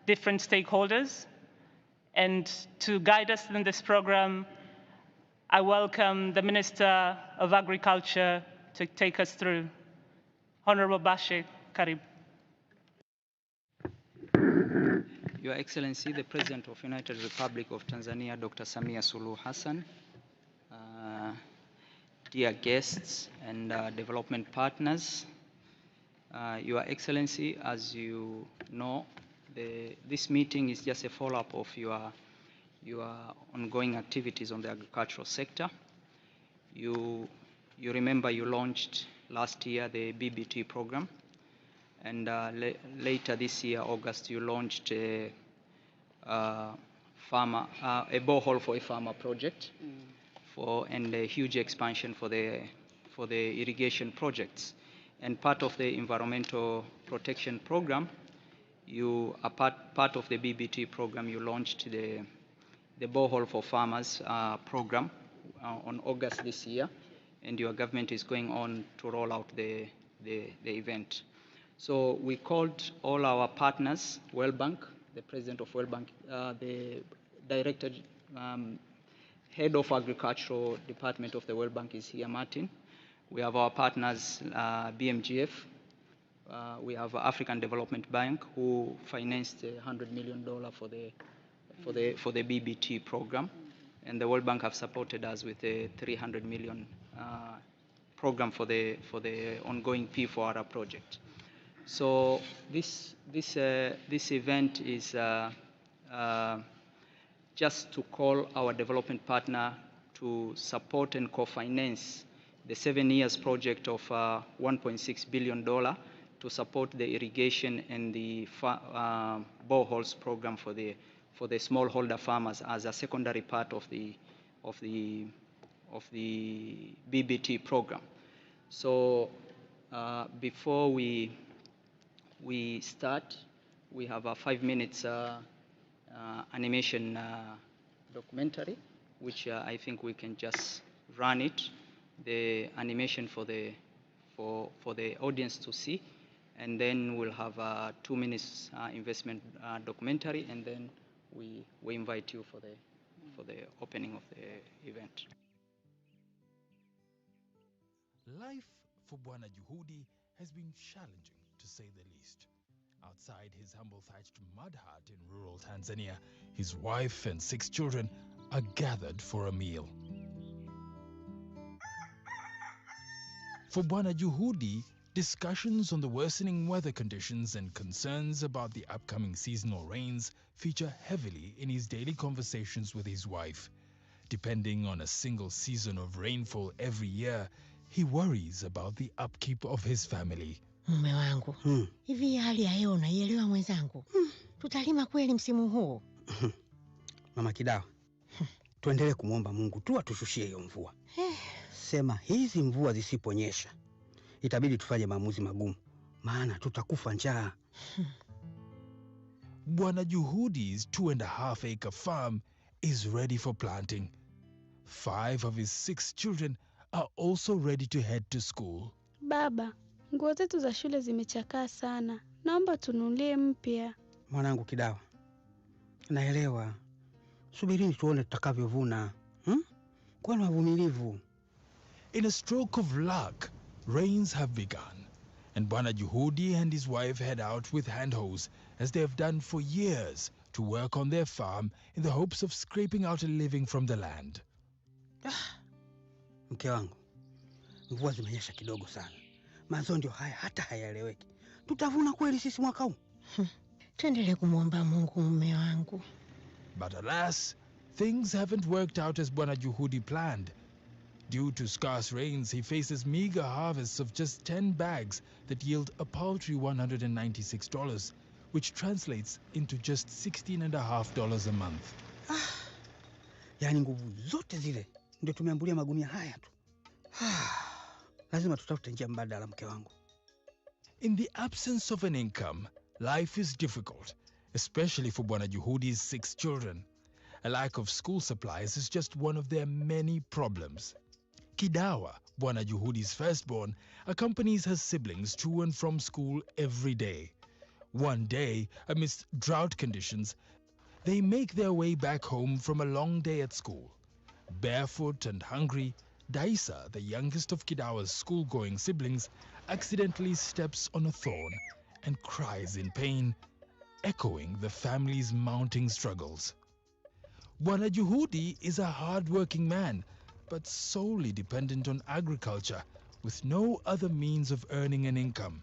different stakeholders. And to guide us in this program, I welcome the Minister of Agriculture to take us through. Honorable Bashe, Karib. Your Excellency, the President of United Republic of Tanzania, Dr. Samia Suluhu Hassan, dear guests and development partners, Your Excellency, as you know, this meeting is just a follow-up of your ongoing activities on the agricultural sector. You remember you launched last year the BBT program, and later this year, August, you launched a borehole for a farmer project, and a huge expansion for the irrigation projects. And part of the environmental protection program, part of the BBT program, you launched the borehole for farmers program on August this year, and your government is going on to roll out the event. So we called all our partners, World Bank, the president of World Bank, the director, head of agricultural department of the World Bank is here, Martin. We have our partners, BMGF. We have African Development Bank, who financed $100 million for the BBT program, and the World Bank have supported us with a $300 million program for the ongoing P4R project. So this event is just to call our development partner to support and co-finance the 7 years project of $1.6 billion to support the irrigation and the boreholes program for the smallholder farmers as a secondary part of the BBT program. So before we start, we have a 5 minutes animation documentary, which I think we can just run it, the animation for the audience to see, and then we'll have a 2 minutes investment documentary, and then we invite you for the opening of the event. Life for Bwana Juhudi has been challenging, to say the least. Outside his humble thatched mud hut in rural Tanzania, his wife and 6 children are gathered for a meal. For Bwana Juhudi, discussions on the worsening weather conditions and concerns about the upcoming seasonal rains feature heavily in his daily conversations with his wife. Depending on a single season of rainfall every year, he worries about the upkeep of his family. Mume wangu, hivi hali ya hewa unaielewa mwenzangu? Tutalima kweli msimu huu? Mama Kidawa, tuendelee kumwomba Mungu tu atushushie hiyo mvua. Sema hizi mvua zisiponyesha, itabidi tufanye maamuzi magumu, maana tutakufa njaa. Bwana Juhudi's 2.5-acre farm is ready for planting. 5 of his 6 children are also ready to head to school. Baba, nguo zetu za shule zimechakaa sana. Naomba tununulie mpya. Mwanangu Kidawa, naelewa. Subirini tuone tutakavyovuna. Kuwa na uvumilivu. In a stroke of luck, rains have begun, and Bwana Juhudi and his wife head out with hand hose, as they have done for years, to work on their farm in the hopes of scraping out a living from the land. Mke wangu, mvua zimenyesha kidogo sana. Mazao ndio haya hata hayaeleweki. Tutavuna kweli sisi mwaka huu? Tuendelee kumwomba Mungu mume wangu. But alas, things haven't worked out as Bwana Juhudi planned. Due to scarce rains, he faces meager harvests of just 10 bags that yield a paltry $196, which translates into just $16.50 a month. Yaani nguvu zote zile ndio tumeambulia magunia haya tu. Lazima tutafute njia mbadala mke wangu. In the absence of an income, life is difficult, especially for Bwana Juhudi's 6 children. A lack of school supplies is just one of their many problems. Kidawa, Bwana Juhudi's firstborn, accompanies her siblings to and from school every day. One day, amidst drought conditions, they make their way back home from a long day at school. Barefoot and hungry, Daisa, the youngest of Kidawa's school-going siblings, accidentally steps on a thorn and cries in pain, echoing the family's mounting struggles. Bwana Juhudi is a hard-working man, but solely dependent on agriculture, with no other means of earning an income.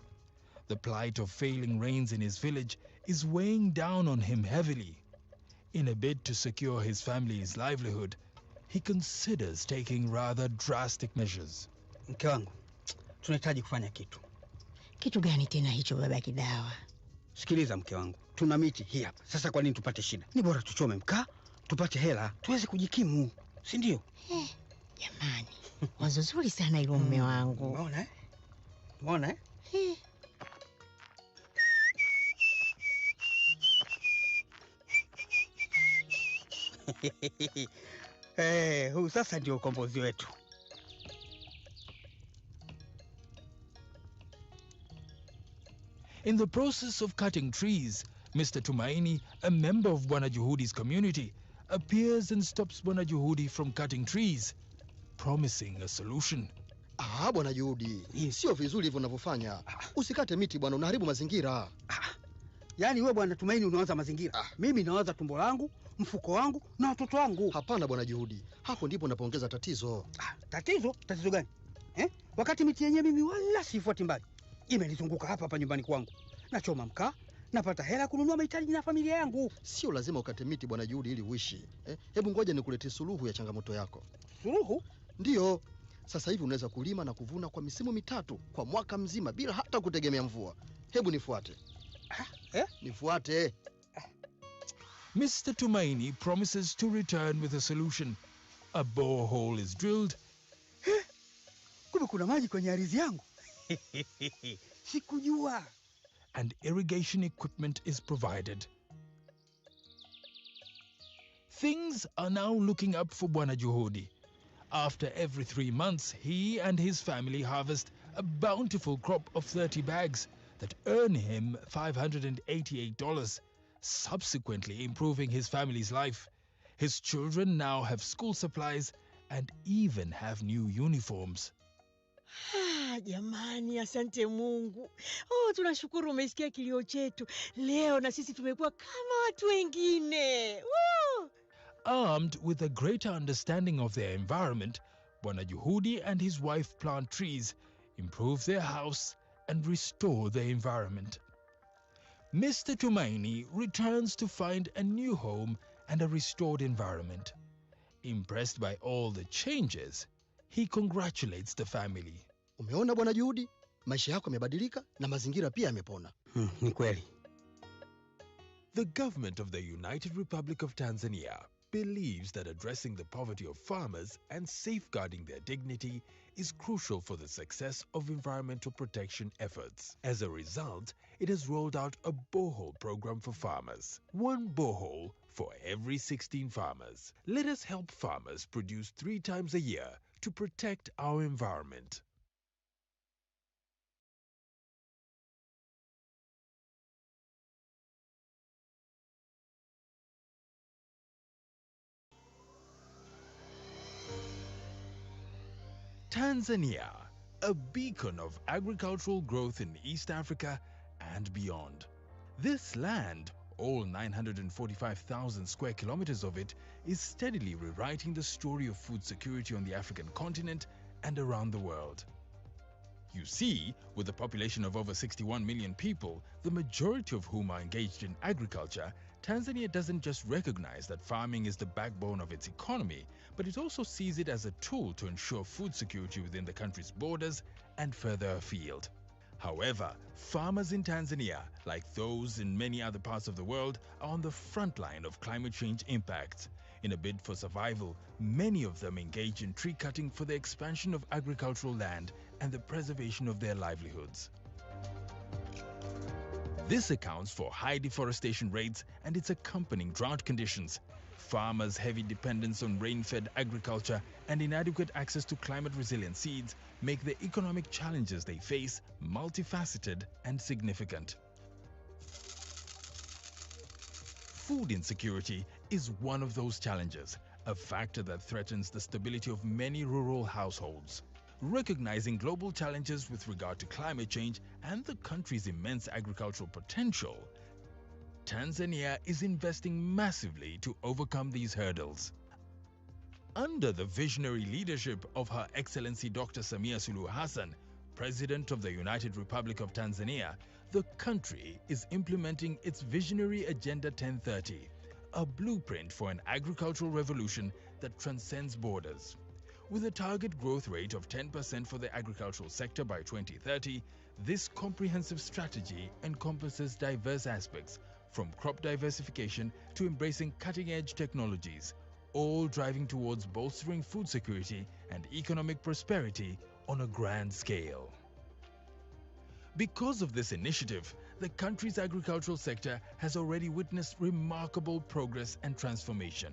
The plight of failing rains in his village is weighing down on him heavily. In a bid to secure his family's livelihood, he considers taking rather drastic measures. Mke wangu, tunahitaji kufanya kitu. Kitu gani tena hicho baba Kidawa? Sikiliza mke wangu, tuna miti hii hapa. Sasa kwa nini tupate shida? Ni bora tuchome mkaa, tupate hela, tuweze kujikimu, si ndio? Jamani, wazo zuri sana hilo mume wangu. Umeona eh? Umeona eh? Huu sasa ndio ukombozi wetu. In the process of cutting trees, Mr. Tumaini, a member of Bwana Juhudi's community, appears and stops Bwana Juhudi from cutting trees, promising a solution. Bwana Juhudi, sio vizuri hivyo unavyofanya. Usikate miti bwana, unaharibu mazingira. Yaani wewe Bwana Tumaini unawaza mazingira. Mimi nawaza tumbo langu, mfuko wangu na watoto wangu. Hapana Bwana Juhudi, hapo ndipo unapoongeza tatizo. Tatizo? Tatizo gani? Wakati miti yenyewe mimi wala sifuati mbali. Imenizunguka hapa nyumbani kwangu. Nachoma mkaa, napata hela kununua mahitaji na familia yangu. Sio lazima ukate miti Bwana Juhudi ili uishi. Hebu ngoja nikuletee suluhu ya changamoto yako. Suluhu? Ndiyo. Sasa hivi unaweza kulima na kuvuna kwa misimu mitatu kwa mwaka mzima bila hata kutegemea mvua. Hebu nifuate. Nifuate. Mr. Tumaini promises to return with a solution. A borehole is drilled. Kumbe kuna maji kwenye ardhi yangu. Sikujua. And irrigation equipment is provided. Things are now looking up for Bwana Juhudi. After every 3 months, he and his family harvest a bountiful crop of 30 bags that earn him $588, subsequently improving his family's life. His children now have school supplies and even have new uniforms. Jamani, asante Mungu. Tunashukuru umesikia kilio chetu. Leo na sisi tumekuwa kama watu wengine. Armed with a greater understanding of their environment, Bwana Juhudi and his wife plant trees, improve their house, and restore the environment. Mr. Tumaini returns to find a new home and a restored environment. Impressed by all the changes, he congratulates the family. Umeona Bwana Juhudi? Maisha yako yamebadilika na mazingira pia yamepona. Ni kweli. The government of the United Republic of Tanzania believes that addressing the poverty of farmers and safeguarding their dignity is crucial for the success of environmental protection efforts. As a result, it has rolled out a borehole program for farmers. 1 borehole for every 16 farmers. Let us help farmers produce 3 times a year to protect our environment. Tanzania, a beacon of agricultural growth in East Africa and beyond. This land, all 945,000 square kilometers of it, is steadily rewriting the story of food security on the African continent and around the world. You see, with a population of over 61 million people, the majority of whom are engaged in agriculture, Tanzania doesn't just recognize that farming is the backbone of its economy, but it also sees it as a tool to ensure food security within the country's borders and further afield. However, farmers in Tanzania, like those in many other parts of the world, are on the front line of climate change impacts. In a bid for survival, many of them engage in tree cutting for the expansion of agricultural land and the preservation of their livelihoods. This accounts for high deforestation rates and its accompanying drought conditions. Farmers' heavy dependence on rain-fed agriculture and inadequate access to climate-resilient seeds make the economic challenges they face multifaceted and significant. Food insecurity is one of those challenges, a factor that threatens the stability of many rural households. Recognizing global challenges with regard to climate change and the country's immense agricultural potential, Tanzania is investing massively to overcome these hurdles. Under the visionary leadership of Her Excellency Dr. Samia Suluhu Hassan, President of the United Republic of Tanzania, the country is implementing its visionary Agenda 1030, a blueprint for an agricultural revolution that transcends borders. With a target growth rate of 10% for the agricultural sector by 2030, this comprehensive strategy encompasses diverse aspects, from crop diversification to embracing cutting-edge technologies, all driving towards bolstering food security and economic prosperity on a grand scale. Because of this initiative, the country's agricultural sector has already witnessed remarkable progress and transformation.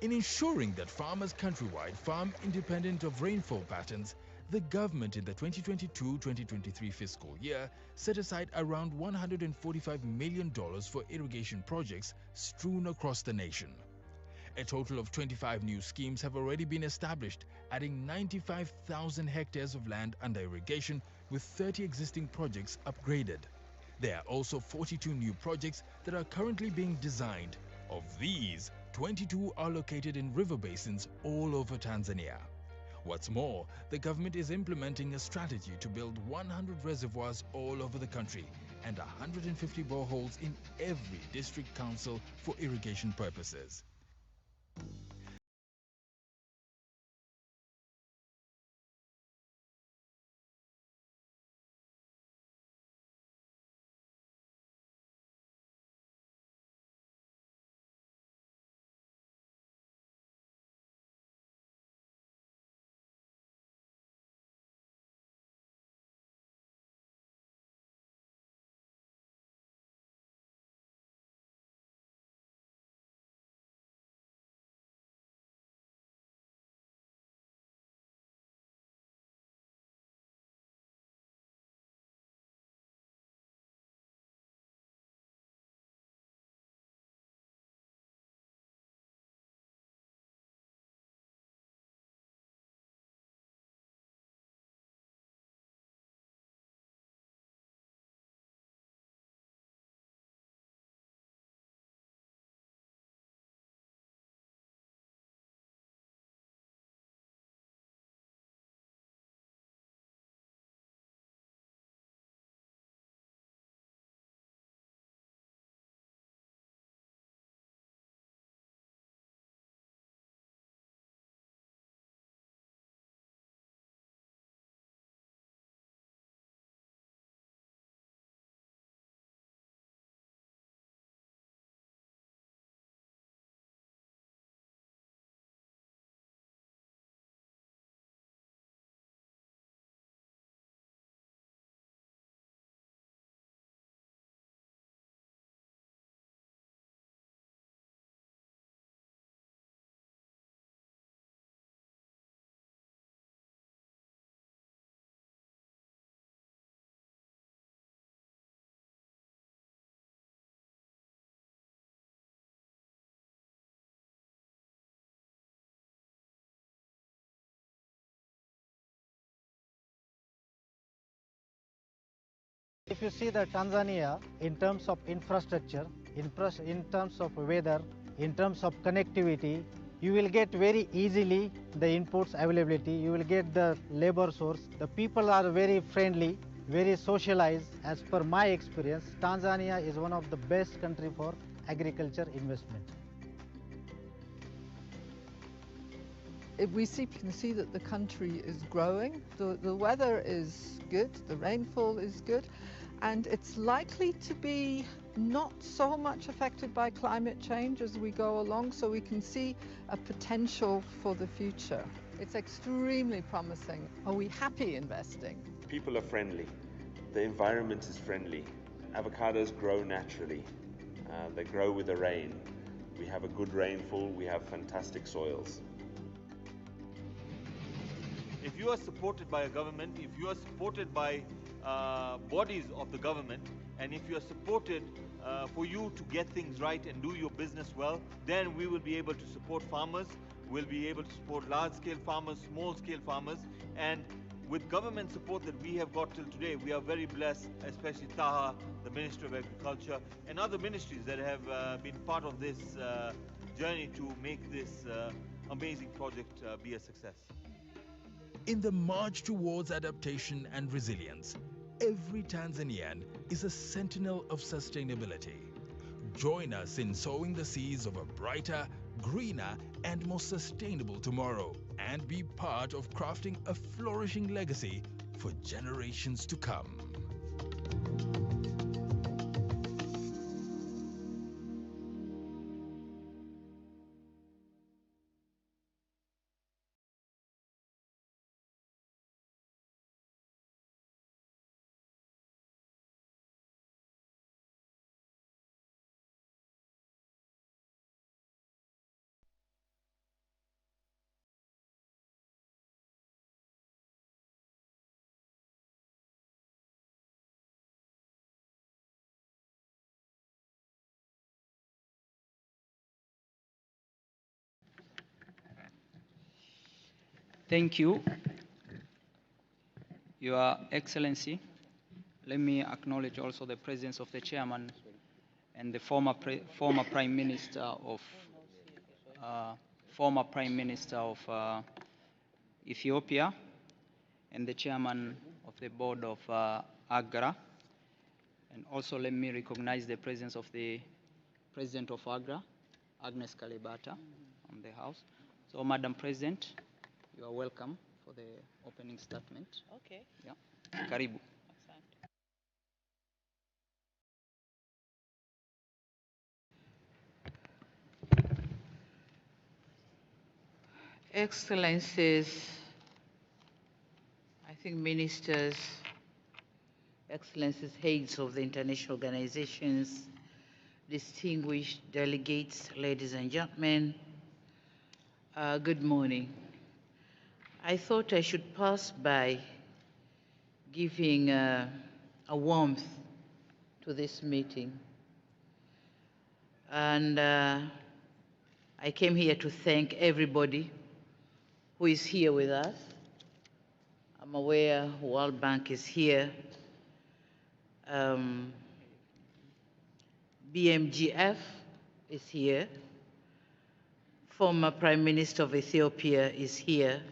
In ensuring that farmers countrywide farm independent of rainfall patterns, the government in the 2022-2023 fiscal year set aside around $145 million for irrigation projects strewn across the nation. A total of 25 new schemes have already been established, adding 95,000 hectares of land under irrigation, with 30 existing projects upgraded. There are also 42 new projects that are currently being designed. Of these, 22 are located in river basins all over Tanzania. What's more, the government is implementing a strategy to build 100 reservoirs all over the country and 150 boreholes in every district council for irrigation purposes. If you see the Tanzania in terms of infrastructure, in terms of weather, in terms of connectivity, you will get very easily the inputs availability, you will get the labor source. The people are very friendly, very socialized. As per my experience, Tanzania is one of the best country for agriculture investment. We can see that the country is growing, the weather is good, the rainfall is good, and it's likely to be not so much affected by climate change as we go along, so we can see a potential for the future. It's extremely promising. Are we happy investing? People are friendly. The environment is friendly. Avocados grow naturally. They grow with the rain. We have a good rainfall. We have fantastic soils. If you are supported by a government, if you are supported by bodies of the government, and if you are supported for you to get things right and do your business well, then we will be able to support farmers, we'll be able to support large-scale farmers, small-scale farmers, and with government support that we have got till today, we are very blessed, especially Taha, the Minister of Agriculture, and other ministries that have been part of this journey to make this amazing project be a success. In the march towards adaptation and resilience, every Tanzanian is a sentinel of sustainability. Join us in sowing the seeds of a brighter, greener, and more sustainable tomorrow, and be part of crafting a flourishing legacy for generations to come. Thank you, Your Excellency. Let me acknowledge also the presence of the chairman and the former Prime Minister of Ethiopia, and the chairman of the board of AGRA. And also let me recognize the presence of the President of AGRA, Agnes Kalibata, on the house. So, Madam President, you are welcome for the opening statement. Okay. Yeah. Karibu. Excellencies, I think ministers, excellencies, heads of the international organizations, distinguished delegates, ladies and gentlemen, good morning. I thought I should pass by giving a warmth to this meeting. And I came here to thank everybody who is here with us. I'm aware World Bank is here. BMGF is here. Former Prime Minister of Ethiopia is here.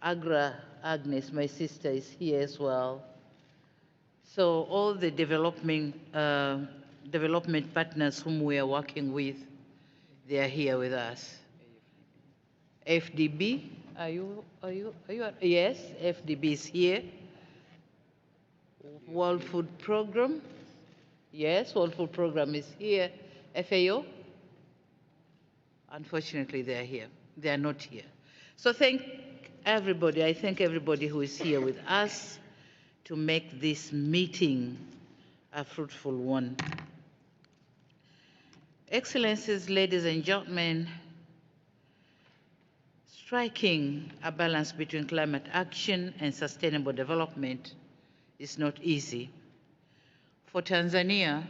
Agra, Agnes, my sister, is here as well. So all the development partners whom we are working with, they are here with us. FDB, yes, FDB is here. World Food Program, yes, World Food Program is here. FAO, unfortunately they are here, they are not here. So thank everybody, I thank everybody who is here with us to make this meeting a fruitful one. Excellencies, ladies and gentlemen, striking a balance between climate action and sustainable development is not easy. For Tanzania,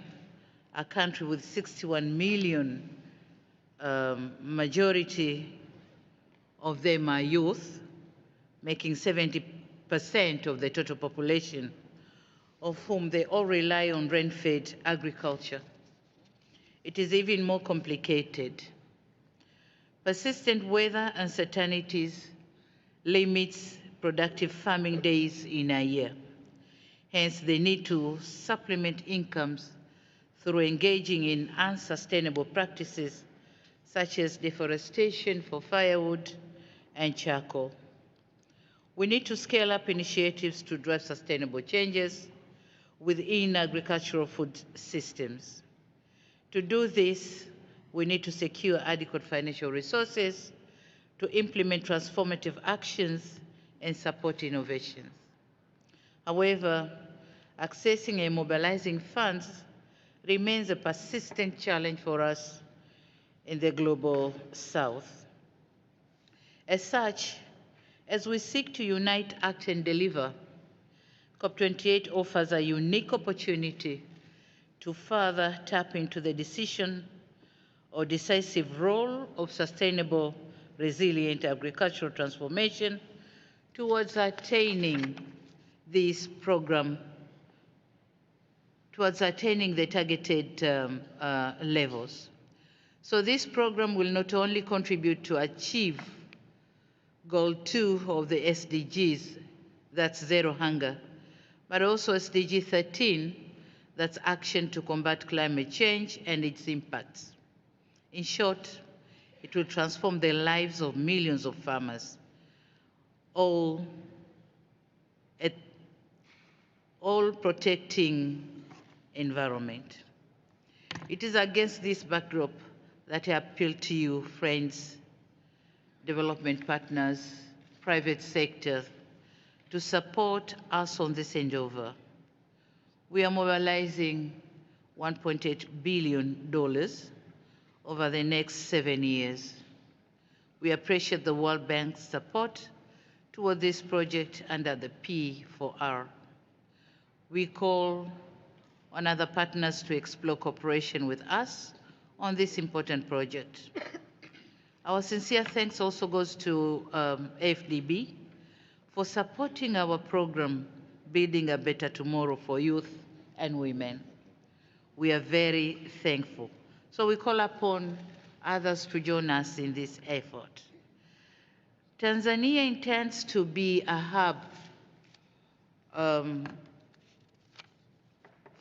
a country with 61 million, majority of them are youth, making 70% of the total population, of whom they all rely on rain-fed agriculture. It is even more complicated. Persistent weather uncertainties limits productive farming days in a year. Hence, they need to supplement incomes through engaging in unsustainable practices such as deforestation for firewood and charcoal. We need to scale up initiatives to drive sustainable changes within agricultural food systems. To do this, we need to secure adequate financial resources to implement transformative actions and support innovations. However, accessing and mobilizing funds remains a persistent challenge for us in the global South. As such, as we seek to unite, act, and deliver, COP28 offers a unique opportunity to further tap into the decision or decisive role of sustainable, resilient agricultural transformation towards attaining this program, towards attaining the targeted levels. So this program will not only contribute to achieve Goal 2 of the SDGs, that's zero hunger, but also SDG 13, that's action to combat climate change and its impacts. In short, it will transform the lives of millions of farmers, all protecting environment. It is against this backdrop that I appeal to you, friends, development partners, private sector, to support us on this endeavor. We are mobilizing $1.8 billion over the next 7 years. We appreciate the World Bank's support toward this project under the P4R. We call on other partners to explore cooperation with us on this important project. Our sincere thanks also goes to AFDB for supporting our program, Building a Better Tomorrow for Youth and Women. We are very thankful. So we call upon others to join us in this effort. Tanzania intends to be a hub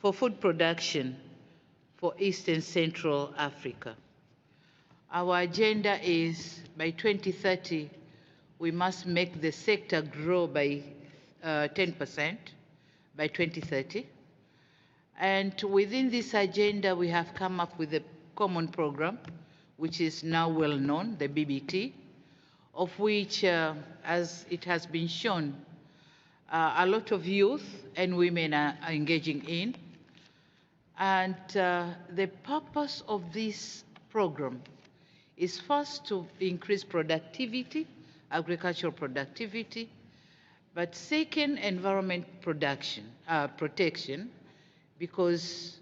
for food production for East and Central Africa. Our agenda is by 2030, we must make the sector grow by 10% by 2030. And within this agenda, we have come up with a common program, which is now well known, the BBT, of which, as it has been shown, a lot of youth and women are engaging in. And the purpose of this program is first to increase productivity, agricultural productivity, but second, environment protection, because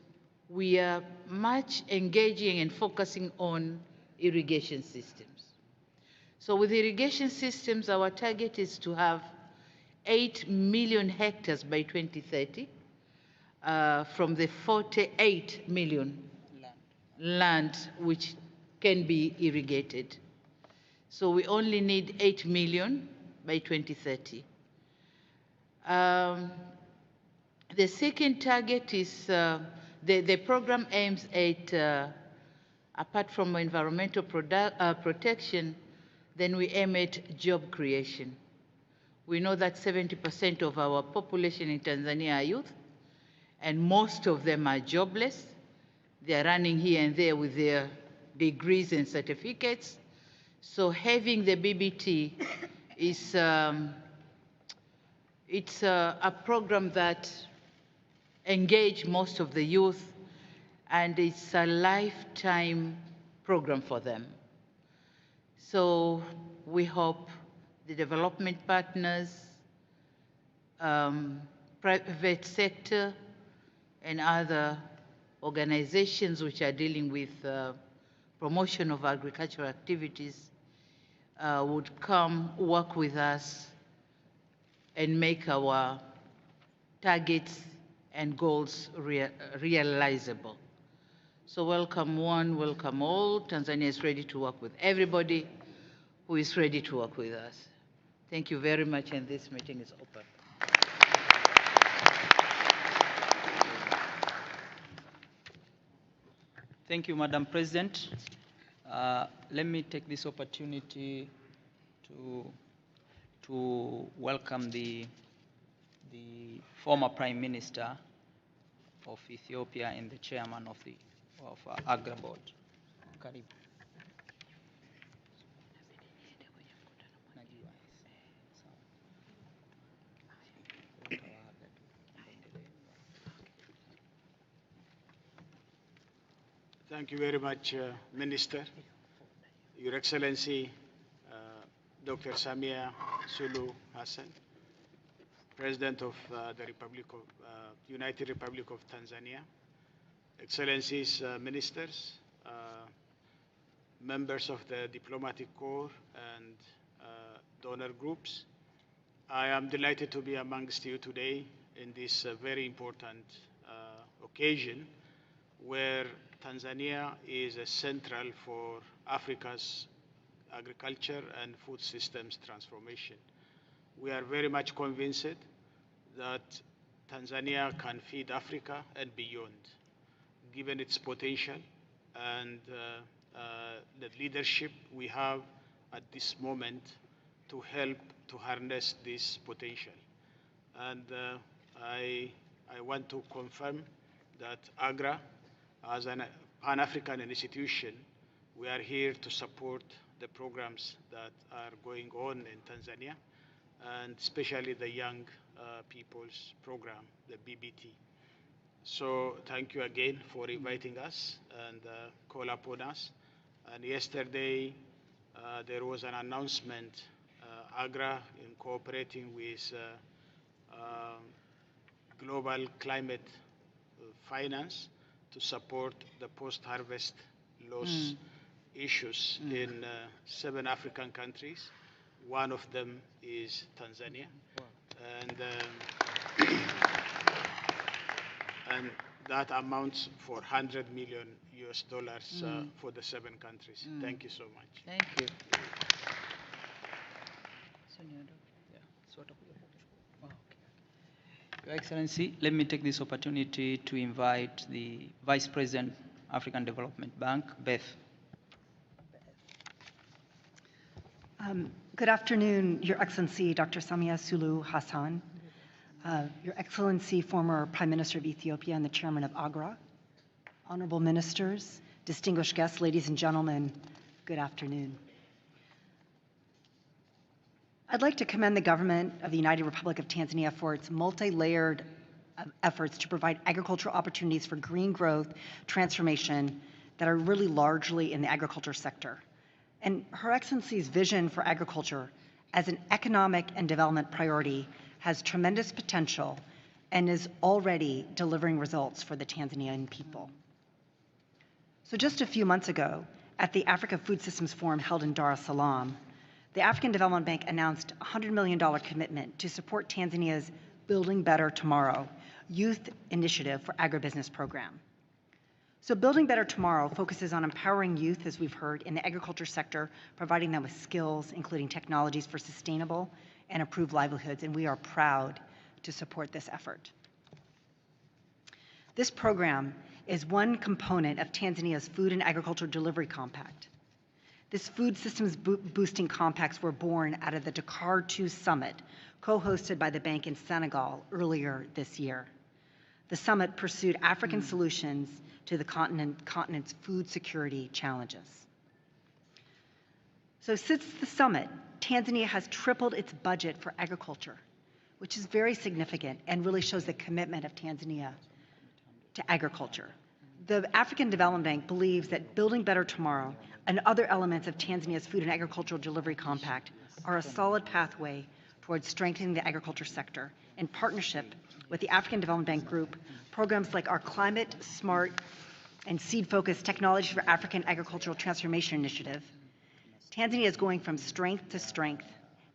we are much engaging and focusing on irrigation systems. So with irrigation systems, our target is to have 8 million hectares by 2030 from the 48 million land which can be irrigated. So we only need 8 million by 2030. The second target is, the program aims at, apart from environmental protection, then we aim at job creation. We know that 70% of our population in Tanzania are youth, and most of them are jobless. They are running here and there with their degrees and certificates. So having the BBT is, it's a program that engage most of the youth, and it's a lifetime program for them. So we hope the development partners, private sector, and other organizations which are dealing with promotion of agricultural activities would come work with us and make our targets and goals realizable. So welcome one, welcome all. Tanzania is ready to work with everybody who is ready to work with us. Thank you very much, and this meeting is open. Thank you, Madam President. Let me take this opportunity to welcome the former Prime Minister of Ethiopia and the chairman of Agra Board. Karibu. Thank you very much, Minister. Your Excellency, Dr. Samia Suluhu Hassan, President of the United Republic of Tanzania, Excellencies, Ministers, members of the Diplomatic Corps and donor groups, I am delighted to be amongst you today in this very important occasion where Tanzania is central for Africa's agriculture and food systems transformation. We are very much convinced that Tanzania can feed Africa and beyond, given its potential and the leadership we have at this moment to help to harness this potential. And I want to confirm that AGRA, as a Pan-African institution, we are here to support the programs that are going on in Tanzania, and especially the Young People's Program, the BBT. So thank you again for inviting us and call upon us. And yesterday there was an announcement, AGRA in cooperating with Global Climate Finance to support the post-harvest loss issues in 7 African countries. One of them is Tanzania. And that amounts for $100 million for the 7 countries. Thank you so much. Thank you. Your Excellency, let me take this opportunity to invite the Vice President, African Development Bank, Beth. Good afternoon, Your Excellency, Dr. Samia Suluhu Hassan, Your Excellency, former Prime Minister of Ethiopia and the Chairman of AGRA, honorable ministers, distinguished guests, ladies and gentlemen, good afternoon. I'd like to commend the government of the United Republic of Tanzania for its multi-layered efforts to provide agricultural opportunities for green growth transformation that are really largely in the agriculture sector. And Her Excellency's vision for agriculture as an economic and development priority has tremendous potential and is already delivering results for the Tanzanian people. So just a few months ago, at the Africa Food Systems Forum held in Dar es Salaam, the African Development Bank announced a $100 million commitment to support Tanzania's Building Better Tomorrow youth initiative for agribusiness program. So Building Better Tomorrow focuses on empowering youth, as we've heard, in the agriculture sector, providing them with skills, including technologies for sustainable and improved livelihoods, and we are proud to support this effort. This program is one component of Tanzania's Food and Agriculture Delivery Compact. This food systems boosting compacts were born out of the Dakar II Summit, co-hosted by the bank in Senegal earlier this year. The summit pursued African solutions to the continent's food security challenges. So since the summit, Tanzania has tripled its budget for agriculture, which is very significant and really shows the commitment of Tanzania to agriculture. The African Development Bank believes that Building Better Tomorrow and other elements of Tanzania's Food and Agricultural Delivery Compact are a solid pathway towards strengthening the agriculture sector. In partnership with the African Development Bank Group, programs like our Climate Smart and Seed-Focused Technology for African Agricultural Transformation Initiative, Tanzania is going from strength to strength,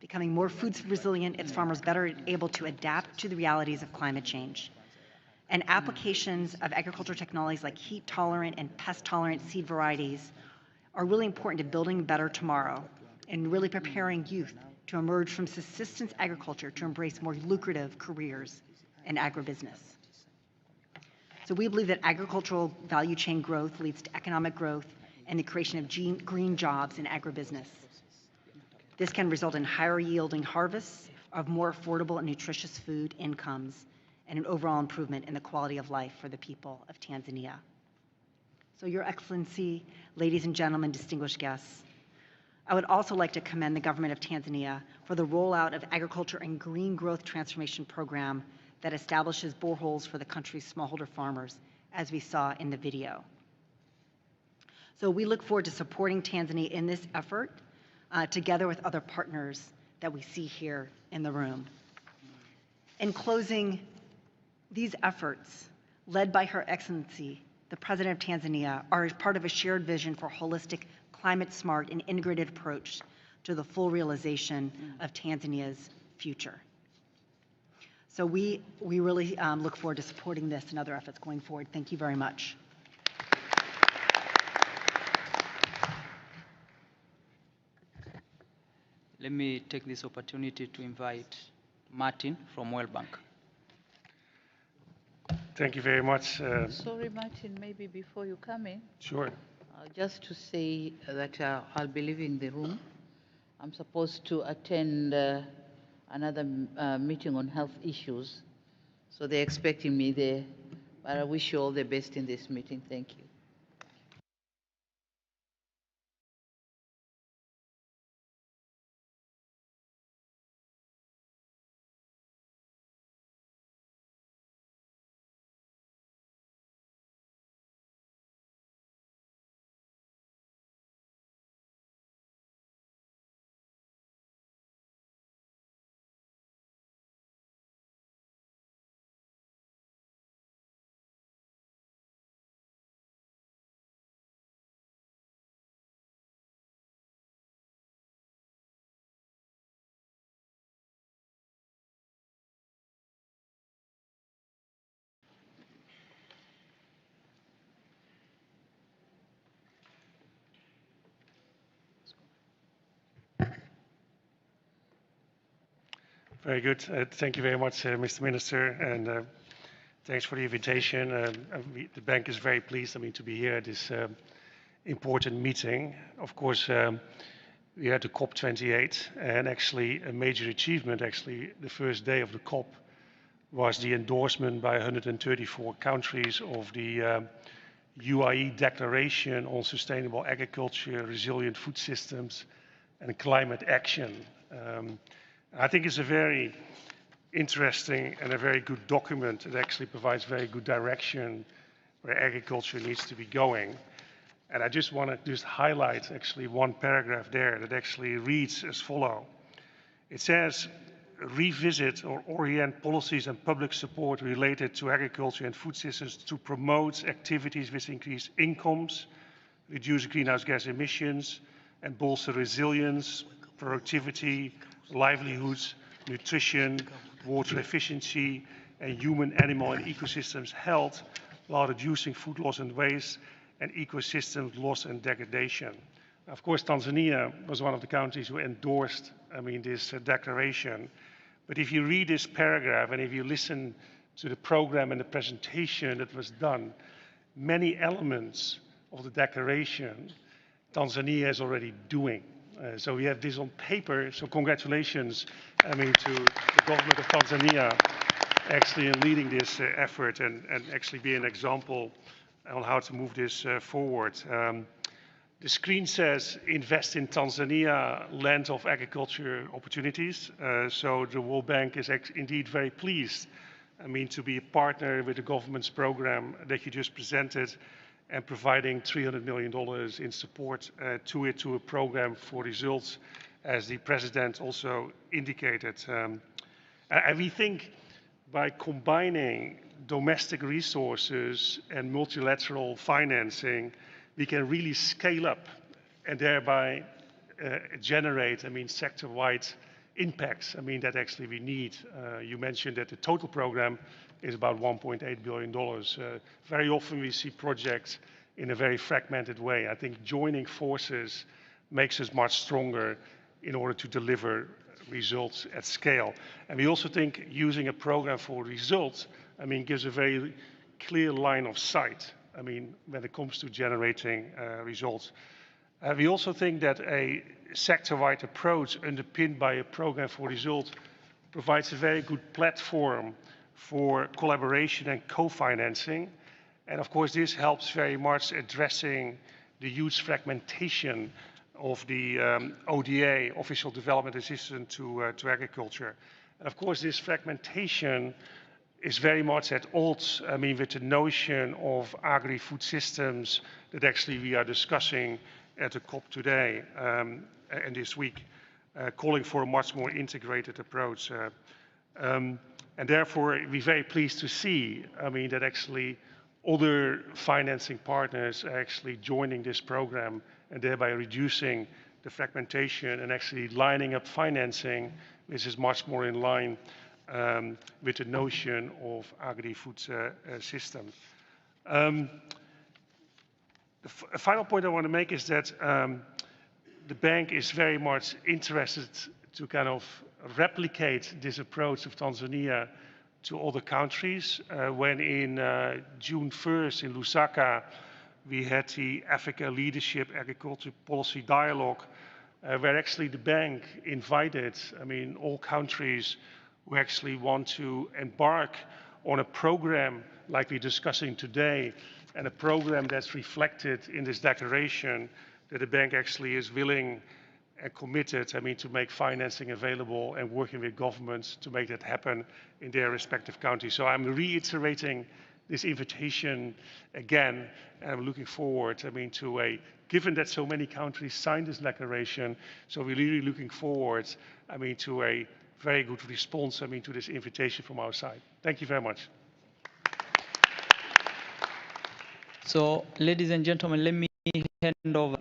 becoming more food resilient, its farmers better able to adapt to the realities of climate change. And applications of agricultural technologies like heat-tolerant and pest-tolerant seed varieties are really important to building better tomorrow and really preparing youth to emerge from subsistence agriculture to embrace more lucrative careers in agribusiness. So we believe that agricultural value chain growth leads to economic growth and the creation of green jobs in agribusiness. This can result in higher yielding harvests of more affordable and nutritious food incomes and an overall improvement in the quality of life for the people of Tanzania. So Your Excellency, ladies and gentlemen, distinguished guests, I would also like to commend the government of Tanzania for the rollout of agriculture and green growth transformation program that establishes boreholes for the country's smallholder farmers, as we saw in the video. So we look forward to supporting Tanzania in this effort, together with other partners that we see here in the room. In closing, these efforts, led by Her Excellency, the President of Tanzania, are part of a shared vision for holistic, climate-smart, and integrated approach to the full realization of Tanzania's future. So we really look forward to supporting this and other efforts going forward. Thank you very much. Let me take this opportunity to invite Martin from World Bank. Thank you very much. Sorry, Martin, maybe before you come in. Sure. Just to say that I'll be leaving the room. I'm supposed to attend another meeting on health issues. So they're expecting me there. But I wish you all the best in this meeting. Thank you. Very good. Thank you very much, Mr. Minister, and thanks for the invitation. The bank is very pleased, to be here at this important meeting. Of course, we had the COP28, and actually a major achievement, the first day of the COP was the endorsement by 134 countries of the UAE Declaration on Sustainable Agriculture, Resilient Food Systems, and Climate Action. I think it's a very interesting and a very good document. It actually provides very good direction where agriculture needs to be going. And I just want to highlight one paragraph there that actually reads as follows. It says, revisit or orient policies and public support related to agriculture and food systems to promote activities which increase incomes, reduce greenhouse gas emissions, and bolster resilience, productivity, livelihoods, nutrition, water efficiency, and human, animal, and ecosystems health, while reducing food loss and waste, and ecosystem loss and degradation. Of course, Tanzania was one of the countries who endorsed, this declaration. But if you read this paragraph and if you listen to the program and the presentation that was done, many elements of the declaration Tanzania is already doing. So we have this on paper. So congratulations, to the government of Tanzania actually in leading this effort and actually be an example on how to move this forward. The screen says, invest in Tanzania, land of agriculture opportunities. So the World Bank is indeed very pleased, to be a partner with the government's program that you just presented and providing $300 million in support to a program for results, as the President also indicated. And we think by combining domestic resources and multilateral financing, we can really scale up and thereby generate, sector-wide impacts, that actually we need. You mentioned that the total program is about $1.8 billion. Very often we see projects in a very fragmented way. I think joining forces makes us much stronger in order to deliver results at scale. And we also think using a program for results, gives a very clear line of sight, when it comes to generating results. We also think that a sector-wide approach underpinned by a program for results provides a very good platform for collaboration and co-financing. And of course, this helps very much addressing the huge fragmentation of the ODA, Official Development Assistance to Agriculture. And of course, this fragmentation is very much at odds, with the notion of agri-food systems that actually we are discussing at the COP today and this week, calling for a much more integrated approach. And therefore, we're very pleased to see, that actually other financing partners are actually joining this program and thereby reducing the fragmentation and actually lining up financing, which is much more in line with the notion of agri-food system. The final point I want to make is that the bank is very much interested to kind of replicate this approach of Tanzania to other countries. When in June 1st in Lusaka, we had the Africa Leadership Agriculture Policy Dialogue, where actually the bank invited, all countries who actually want to embark on a program like we're discussing today, and a program that's reflected in this declaration, that the bank actually is willing and committed, to make financing available and working with governments to make that happen in their respective countries. So I'm reiterating this invitation again, and I'm looking forward, to a, given that so many countries signed this declaration, so we're really looking forward, to a very good response, to this invitation from our side. Thank you very much. So, ladies and gentlemen, let me hand over,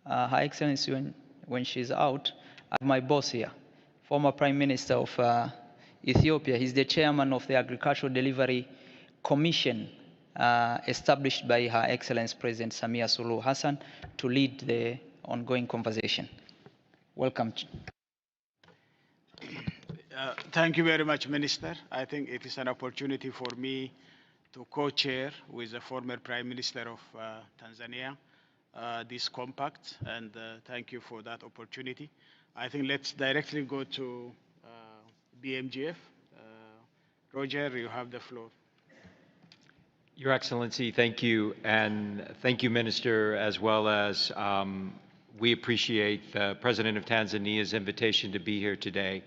Her Excellency, when she's out, I have my boss here, former Prime Minister of Ethiopia. He's the chairman of the Agricultural Delivery Commission, established by Her Excellency President Samia Suluhu Hassan to lead the ongoing conversation. Welcome. Thank you very much, Minister. I think it is an opportunity for me to co-chair with the former Prime Minister of Tanzania this compact, and thank you for that opportunity. I think let's directly go to BMGF. Roger, you have the floor. Your Excellency, thank you, and thank you, Minister, as well as we appreciate the President of Tanzania's invitation to be here today.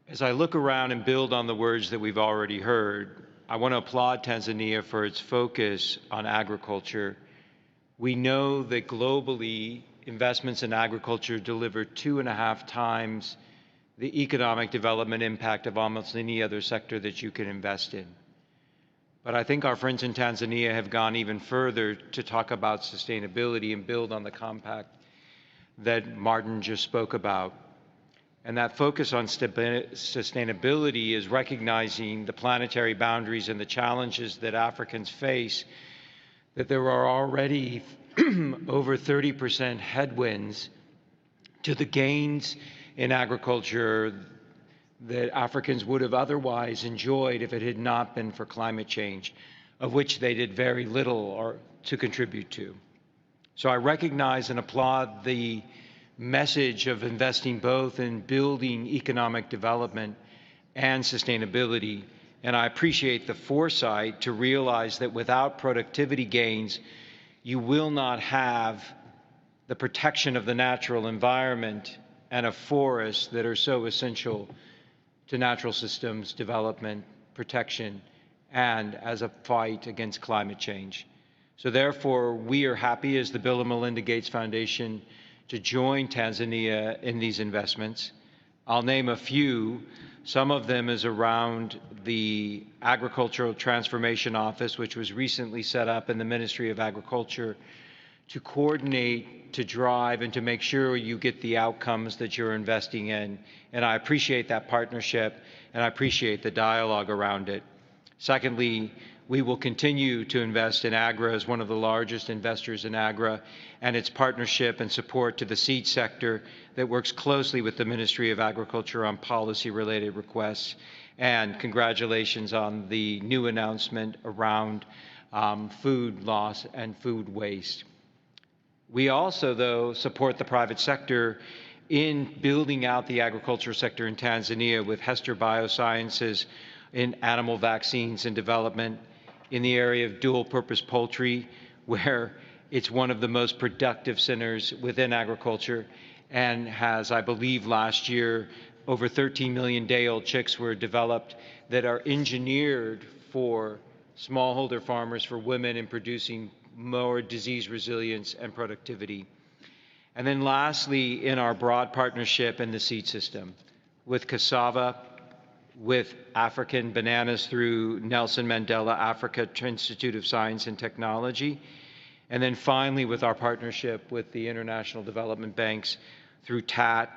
As I look around and build on the words that we've already heard, I want to applaud Tanzania for its focus on agriculture. We know that globally, investments in agriculture deliver 2.5 times the economic development impact of almost any other sector that you can invest in. But I think our friends in Tanzania have gone even further to talk about sustainability and build on the compact that Martin just spoke about. And that focus on sustainability is recognizing the planetary boundaries and the challenges that Africans face, that there are already over 30% headwinds to the gains in agriculture that Africans would have otherwise enjoyed if it had not been for climate change, of which they did very little or to contribute to. So I recognize and applaud the message of investing both in building economic development and sustainability. And I appreciate the foresight to realize that without productivity gains, you will not have the protection of the natural environment and of forests that are so essential to natural systems development, protection, and as a fight against climate change. So therefore, we are happy as the Bill and Melinda Gates Foundation to join Tanzania in these investments. I'll name a few. Some of them is around the Agricultural Transformation Office, which was recently set up in the Ministry of Agriculture to coordinate, to drive, and to make sure you get the outcomes that you're investing in. And I appreciate that partnership, and I appreciate the dialogue around it. Secondly, we will continue to invest in AGRA as one of the largest investors in AGRA, and its partnership and support to the seed sector that works closely with the Ministry of Agriculture on policy-related requests. And congratulations on the new announcement around food loss and food waste. We also, though, support the private sector in building out the agriculture sector in Tanzania with Hester Biosciences in animal vaccines and development, in the area of dual-purpose poultry, where it's one of the most productive centers within agriculture and has, I believe, last year, over 13 million day-old chicks were developed that are engineered for smallholder farmers, for women, in producing more disease resilience and productivity. And then lastly, in our broad partnership in the seed system with cassava, with African bananas through Nelson Mandela Africa Institute of Science and Technology. And then finally, with our partnership with the International Development Banks through TAT,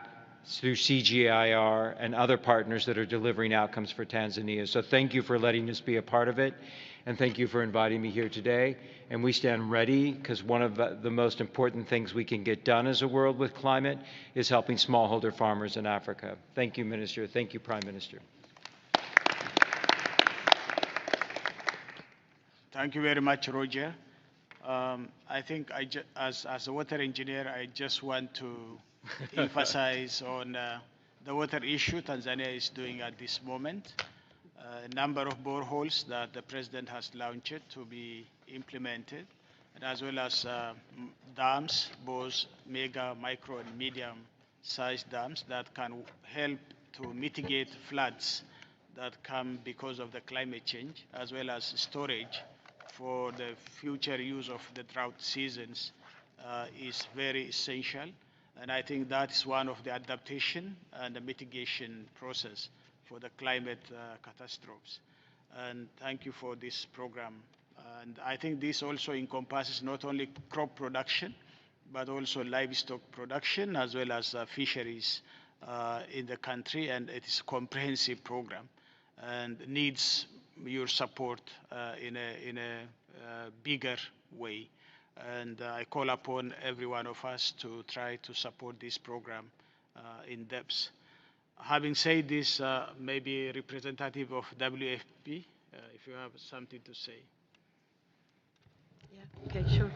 through CGIAR, and other partners that are delivering outcomes for Tanzania. So thank you for letting us be a part of it, and thank you for inviting me here today. And we stand ready, because one of the most important things we can get done as a world with climate is helping smallholder farmers in Africa. Thank you, Minister. Thank you, Prime Minister. Thank you very much, Roger. I think as a water engineer, I just want to emphasize on the water issue Tanzania is doing at this moment. A number of boreholes that the President has launched to be implemented, and as well as dams, both mega, micro, and medium-sized dams that can help to mitigate floods that come because of the climate change, as well as storage for the future use of the drought seasons is very essential. And I think that is one of the adaptation and the mitigation process for the climate catastrophes. And thank you for this program. And I think this also encompasses not only crop production, but also livestock production, as well as fisheries in the country. And it is a comprehensive program and needs your support in a bigger way. And I call upon every one of us to try to support this program in depth. Having said this, maybe representative of WFP, if you have something to say. Yeah, okay, sure.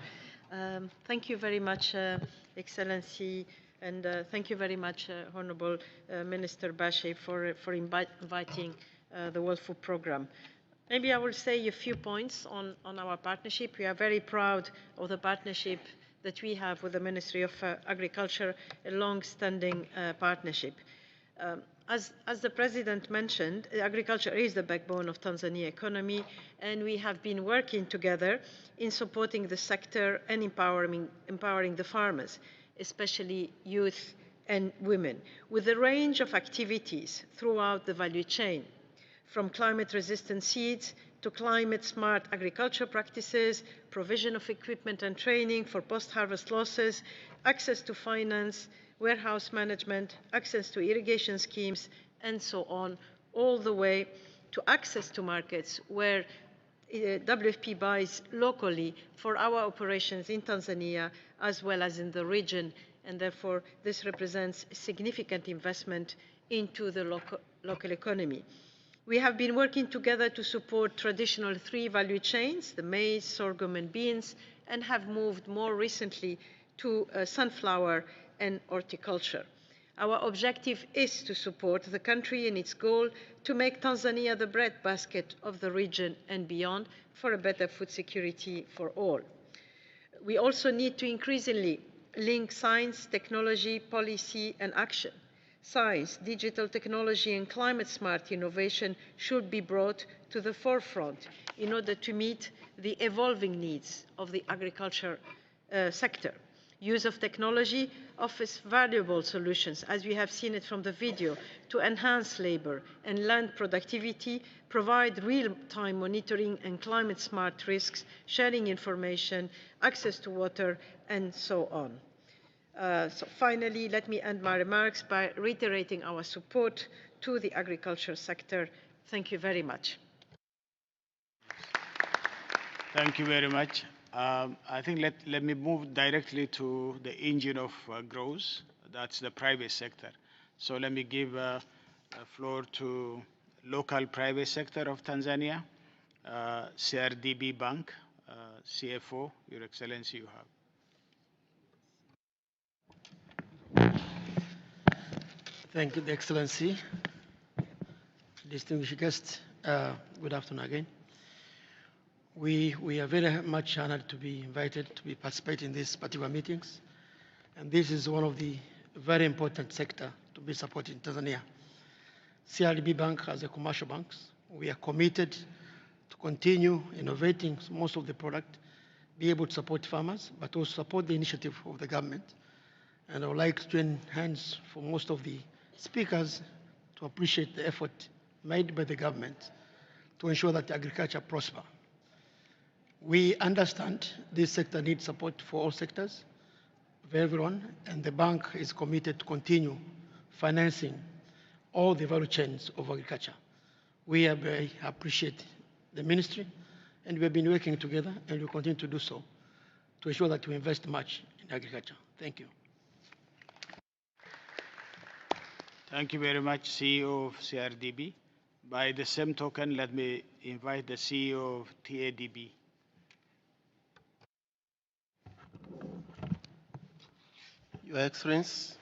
Thank you very much, Excellency, and thank you very much, Honorable Minister 𝙏𝙖 for inviting the World Food Programme. Maybe I will say a few points on our partnership. We are very proud of the partnership that we have with the Ministry of Agriculture, a long-standing partnership. As the President mentioned, agriculture is the backbone of Tanzania economy, and we have been working together in supporting the sector and empowering the farmers, especially youth and women, with a range of activities throughout the value chain, from climate-resistant seeds to climate-smart agriculture practices, provision of equipment and training for post-harvest losses, access to finance, warehouse management, access to irrigation schemes, and so on, all the way to access to markets where WFP buys locally for our operations in Tanzania as well as in the region, and therefore this represents a significant investment into the local economy. We have been working together to support traditional 3 value chains, the maize, sorghum, and beans, and have moved more recently to sunflower and horticulture. Our objective is to support the country in its goal to make Tanzania the breadbasket of the region and beyond for a better food security for all. We also need to increasingly link science, technology, policy, and action. Science, digital technology, and climate-smart innovation should be brought to the forefront in order to meet the evolving needs of the agriculture sector. Use of technology offers valuable solutions, as we have seen it from the video, to enhance labor and land productivity, provide real-time monitoring and climate-smart risks, sharing information, access to water, and so on. So finally, let me end my remarks by reiterating our support to the agriculture sector. Thank you very much. Thank you very much. I think let me move directly to the engine of growth. That's the private sector. So let me give the floor to local private sector of Tanzania, CRDB Bank, CFO, Your Excellency, you have. Thank you, Excellency. Distinguished guests, good afternoon again. We are very much honored to be invited to be participating in these particular meetings. And this is one of the very important sector to be supported in Tanzania. CRDB Bank, as a commercial bank, we are committed to continue innovating most of the product, be able to support farmers, but also support the initiative of the government. And I would like to join hands for most of the speakers to appreciate the effort made by the government to ensure that agriculture prosper. We understand this sector needs support for all sectors, for everyone, and the bank is committed to continue financing all the value chains of agriculture. We very appreciate the ministry, and we have been working together, and we continue to do so to ensure that we invest much in agriculture. Thank you. Thank you very much, CEO of CRDB. By the same token, let me invite the CEO of TADB. Your Excellency,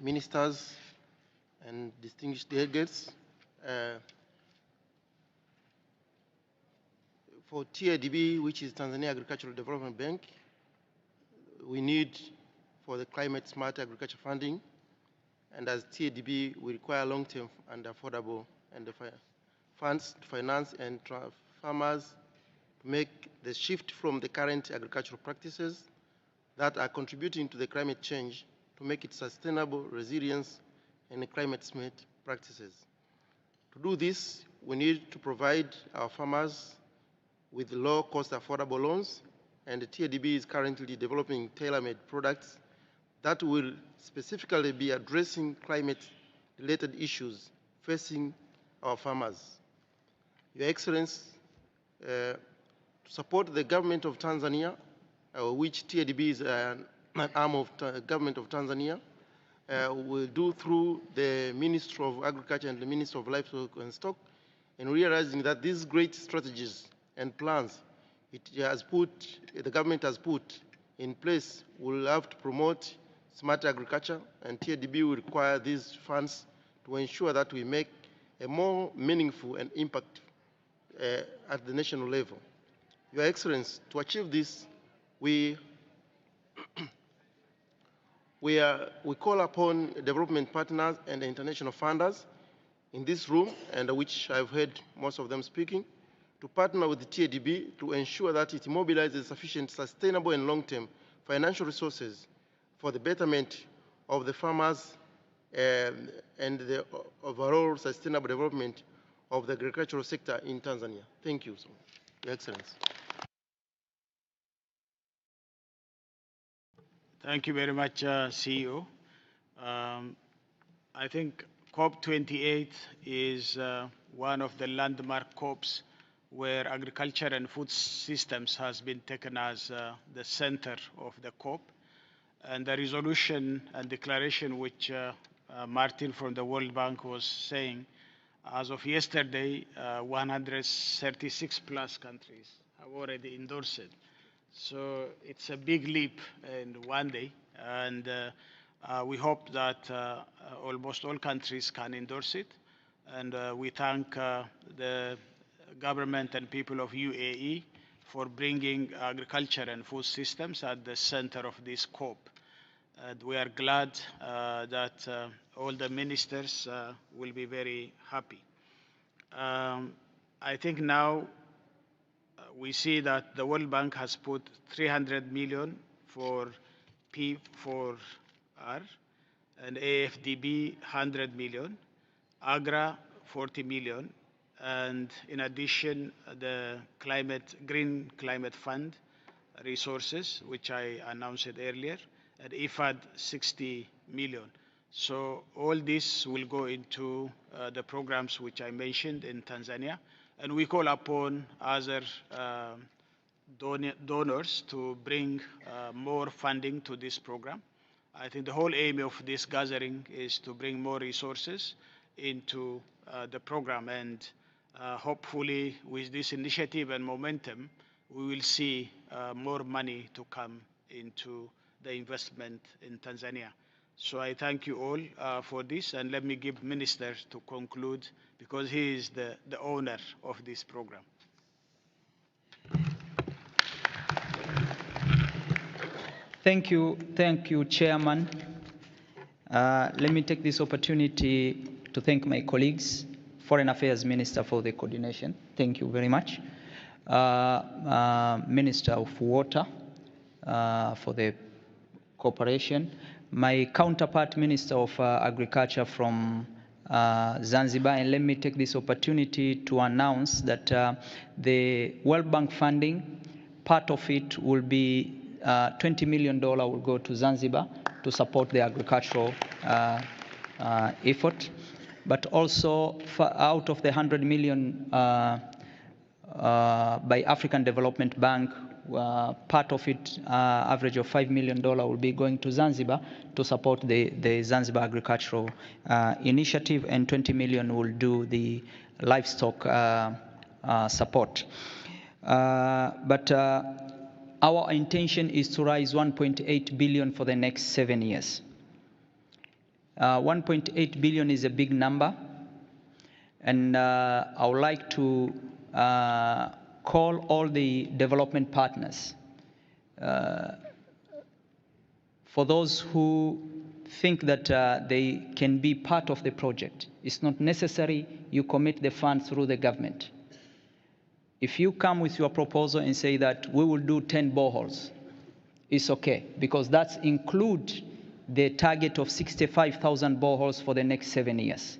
ministers and distinguished delegates, for TADB, which is Tanzania Agricultural Development Bank, we need for the climate smart agriculture funding, and as TADB, we require long-term and affordable and funds to finance and farmers to make the shift from the current agricultural practices that are contributing to the climate change to make it sustainable, resilience, and climate-smart practices. To do this, we need to provide our farmers with low-cost, affordable loans, and the TADB is currently developing tailor-made products that will specifically be addressing climate-related issues facing our farmers. Your Excellency, to support the government of Tanzania, which TADB is an arm of the government of Tanzania, will do through the Ministry of Agriculture and the Ministry of Livestock and Stock, and realizing that these great strategies and plans the government has put in place will have to promote smart agriculture, and TADB will require these funds to ensure that we make a more meaningful and impact at the national level. Your Excellency, to achieve this, we call upon development partners and international funders in this room, and which I've heard most of them speaking, to partner with the TADB to ensure that it mobilizes sufficient sustainable and long-term financial resources for the betterment of the farmers and the overall sustainable development of the agricultural sector in Tanzania. Thank you, Your Excellency. Thank you very much, CEO. I think COP28 is one of the landmark COPs where agriculture and food systems has been taken as the center of the COP. And the resolution and declaration which Martin from the World Bank was saying, as of yesterday, 136 plus countries have already endorsed it. So it's a big leap in one day, and we hope that almost all countries can endorse it. And we thank the government and people of UAE for bringing agriculture and food systems at the center of this COP. And we are glad that all the ministers will be very happy. I think now we see that the World Bank has put 300 million for P4R and AFDB 100 million, AGRA 40 million, and in addition, the Green Climate Fund resources, which I announced earlier, and IFAD 60 million. So all this will go into the programs which I mentioned in Tanzania, and we call upon other donors to bring more funding to this program. I think the whole aim of this gathering is to bring more resources into the program, and hopefully with this initiative and momentum, we will see more money to come into the investment in Tanzania. So I thank you all for this, and let me give Minister to conclude, because he is the owner of this program. Thank you, Chairman. Let me take this opportunity to thank my colleagues, Foreign Affairs Minister for the coordination. Thank you very much. Minister of Water for the cooperation. My counterpart, Minister of Agriculture from Zanzibar. And let me take this opportunity to announce that the World Bank funding, part of it will be $20 million will go to Zanzibar to support the agricultural effort. But also out of the 100 million by African Development Bank, part of it, average of $5 million will be going to Zanzibar to support the Zanzibar agricultural initiative, and 20 million will do the livestock support. But our intention is to raise 1.8 billion for the next 7 years. 1.8 billion is a big number, and I would like to call all the development partners. For those who think that they can be part of the project, it's not necessary you commit the funds through the government. If you come with your proposal and say that we will do 10 boreholes, it's okay, because that's include the target of 65,000 boreholes for the next 7 years.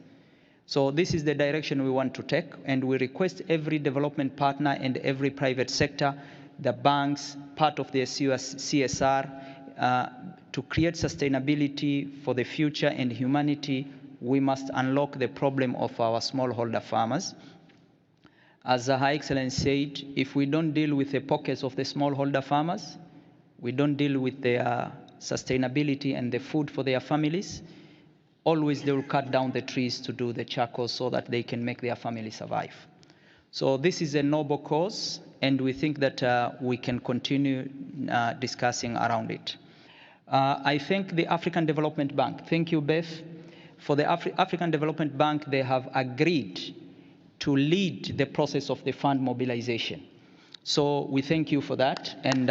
So this is the direction we want to take, and we request every development partner and every private sector, the banks, part of the CSR, to create sustainability for the future and humanity. We must unlock the problem of our smallholder farmers. As Her Excellency said, if we don't deal with the pockets of the smallholder farmers, we don't deal with their sustainability and the food for their families, always they will cut down the trees to do the charcoal so that they can make their family survive. So this is a noble cause, and we think that we can continue discussing around it. I thank the African Development Bank. Thank you, Beth. For the African Development Bank, they have agreed to lead the process of the fund mobilization. So we thank you for that, and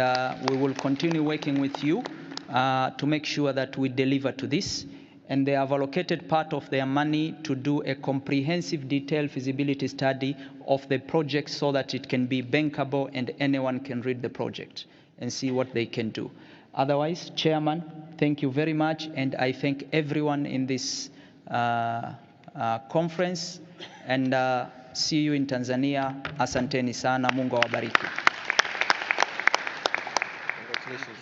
we will continue working with you to make sure that we deliver to this. And they have allocated part of their money to do a comprehensive detailed feasibility study of the project so that it can be bankable and anyone can read the project and see what they can do. Otherwise, Chairman, thank you very much, and I thank everyone in this conference, and see you in Tanzania. Asanteni sana, Mungu awabariki. Congratulations.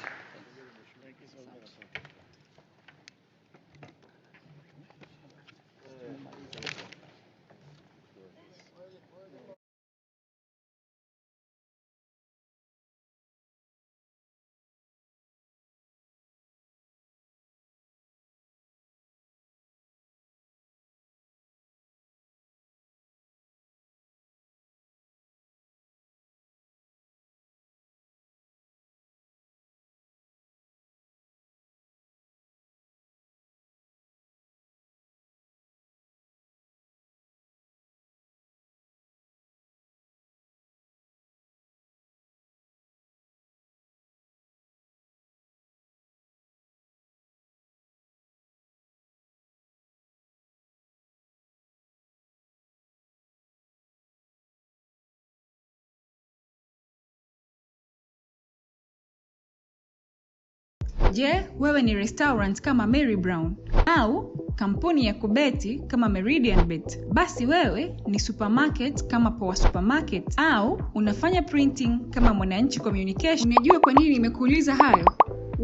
Je, wewe ni restaurant kama Mary Brown au kampuni ya kubeti kama Meridian Bet? Basi wewe ni supermarket kama Power Supermarket, au unafanya printing kama Mwananchi Communication. Unajua kwa nini nimekuuliza hayo?